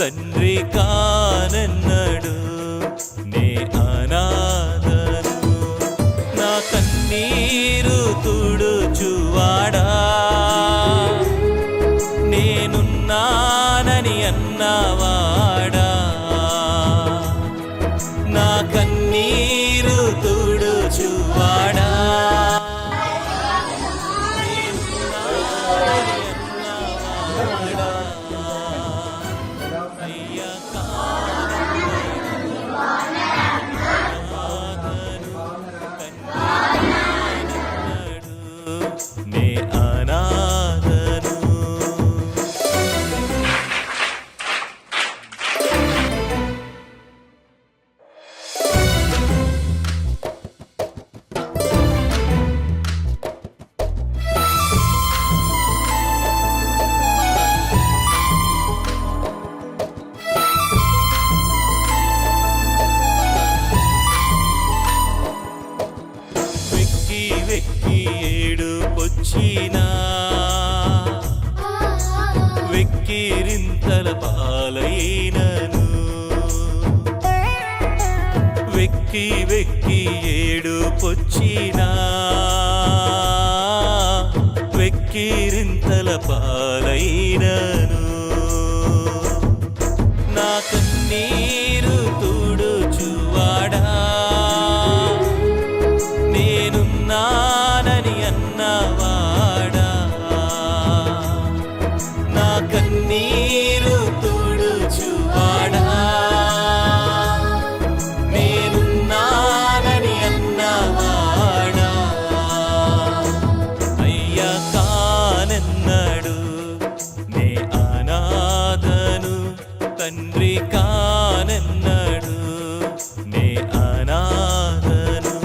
తండ్రి కానన్నడు, నే అనాథను. నా కన్నీరు తుడుచువాడా, నేనున్నానని అన్నవాడా, నా కన్నీరు తుడుచువాడా, నే అనాథను. వెక్కి వెక్కి ఏడుపొచ్చినా, వెక్కిరింతల పాలైనను. వెక్కి వెక్కి ఏడుపొచ్చినా, వెక్కిరింతల పాలైనను. నా కన్నీరు తుడుచువాడా, నేనున్నానని అన్నవాడా, నా కన్నీరు తుడుచువాడా, నేనున్నానని అన్నవాడా, అయ్యా కానన్నాడు, నే అనాథను. తండ్రి కానన్నాడు, నే అనాథను.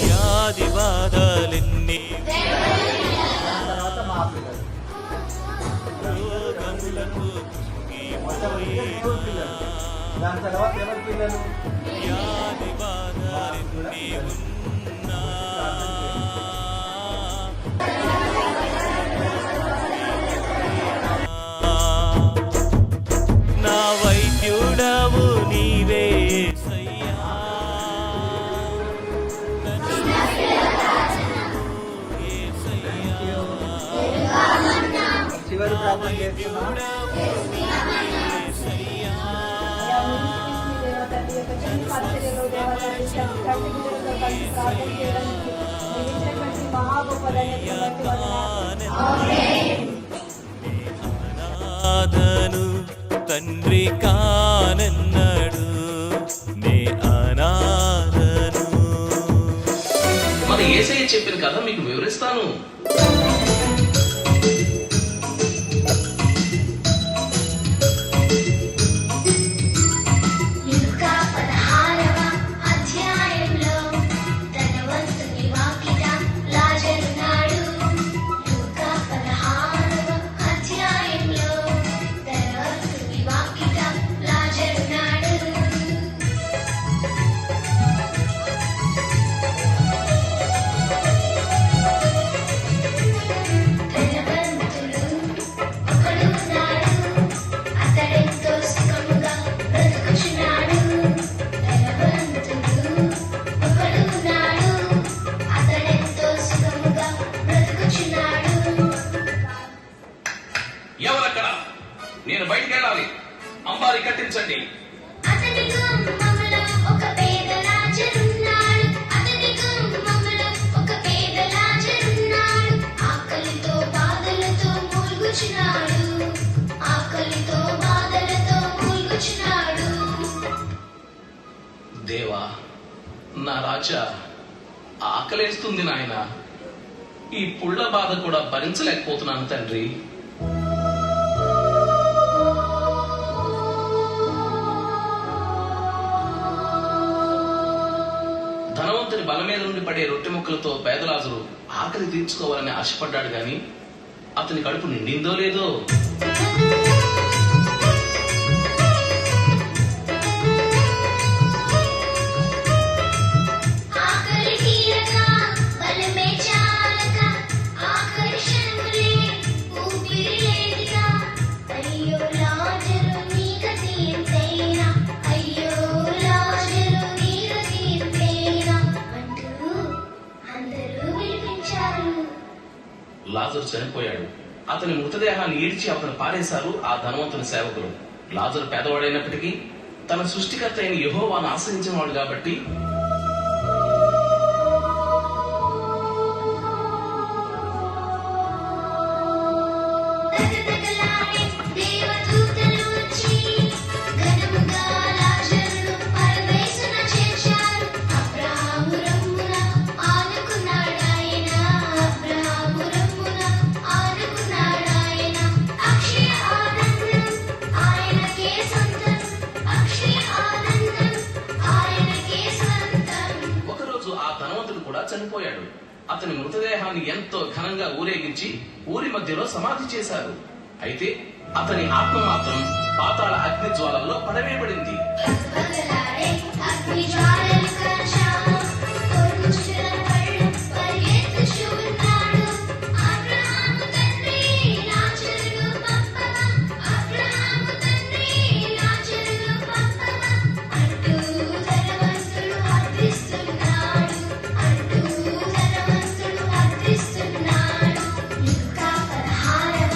వ్యాధి బాధలెన్ని, రోగములకు కుంగిపోయినా, దాని తర్వాత ఎవరి పిల్లలు వ్యాధి బాధలెన్ని ఉన్నా, నా వైద్యుడవు నీవే యేసయ్యా, యేసయ్యా, చివరి ప్రార్థన చేస్తున్నా. యేసయ్యా, అనాథను. తండ్రి కానన్నాడు, నే అనాథను. మన యేసయ్య చెప్పిన కథ మీకు వివరిస్తాను. లూకా 16వ అధ్యాయంలో ధనవంతుని వాకిట లాజరున్నాడు. లూకా 16వ అధ్యాయంలో ధనవంతుని వాకిట లాజరున్నాడు. ధనవంతుడు ఒకడున్నాడు, అతడెంతో సుఖముగా బ్రతుకుచున్నాడు. ధనవంతుడు ఒకడున్నాడు, అతడెంతో సుఖముగా బ్రతుకుచున్నాడు. ఎవరక్కడ? నేను బయటికి వెళ్ళాలి. అంబారి కట్టించండి. అతని గుమ్మములో ఒక పేద లాజరున్నాడు. అతని గుమ్మములో ఒక పేద లాజరున్నాడు. ఆకలితో బాధలతో మూలుగుచున్నాడు. ఆకలితో బాధలతో మూలుగుచున్నాడు. దేవా, నా రాజా, ఆకలేస్తుంది నాయన. ఈ పుళ్ళ బాధ కూడా భరించలేకపోతున్నాను తండ్రి. ధనవంతుని బల మీద నుండి పడే రొట్టె ముక్కలతో పేద లాజరు ఆకలి తీర్చుకోవాలని ఆశపడ్డాడు గాని అతని కడుపు నిండిందో లేదో. ఆకలి తీరక బలమే చాలక ఆకర్షణములే ఊపిరి లేదిగా అయ్యో లాజరు నీ గతి ఎంతైనా అయ్యో లాజరు నీ గతి ఎంతైనా అంటూ అందరూ విలిపించారు. లాజరు చనిపోయాడు. అతని మృతదేహాన్ని ఈడ్చి అతను పారేశారు ఆ ధనవంతుని సేవకులు. లాజరు పేదవాడైనప్పటికీ తన సృష్టికర్త అయిన యెహోవాను ఆశ్రయించిన వాడు కాబట్టి తగతగలాడే దేవదూతలు వచ్చి ఘనముగా లాజరును పరదేశున చేర్చారు. అబ్రహాము రమ్మున ఆనుకున్నాడాయన, అబ్రహాము రమ్మున ఆనుకున్నాడాయన. అక్షయ ఆనందం ఆయనకే సొంతం, అక్షయ ఆనందం ఆయనకే సొంతం. ఒకరోజు ఆ ధనవంతుడు కూడా చనిపోయాడు. అతని మృతదేహాన్ని ఎంతో ఘనంగా ఊరేగించి ఊరి మధ్యలో సమాధి చేశారు. అయితే అతని ఆత్మ మాత్రం పాతాళ అగ్ని జ్వాలల్లో పడవేయబడింది. పగలాడే అగ్ని జ్వాలలు కాచాము, కొరుకుచున్న పళ్ళు పరిగెత్తుచున్నాడు. అబ్రహాము తండ్రి లాజరును పంపవా, అబ్రహాము తండ్రి లాజరును పంపవా అంటూ ధనవంతుడు అర్థిస్తున్నాడు, అంటూ ధనవంతుడు అర్థిస్తున్నాడు. లూకా 16వ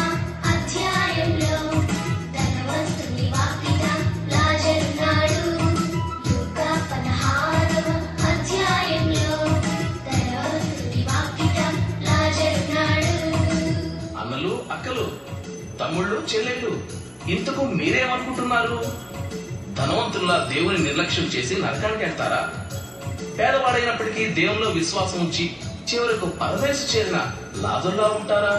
అధ్యాయంలో ధనవంతుని వాకిట లాజరున్నాడు. లూకా 16వ అధ్యాయంలో ధనవంతుని వాకిట లాజరున్నాడు. అన్నలు, అక్కలు, తమ్ముళ్ళు, చెల్లెళ్ళు, ఇంతకు మీరేమనుకుంటున్నారు? ధనవంతుల్లా దేవుని నిర్లక్ష్యం చేసి నరకానికి వెళ్తారా? పేదవాడైనప్పటికీ దేవునిలో విశ్వాసం ఉంచి చివరకు పరదేశు చేరిన లాజరులా ఉంటారా?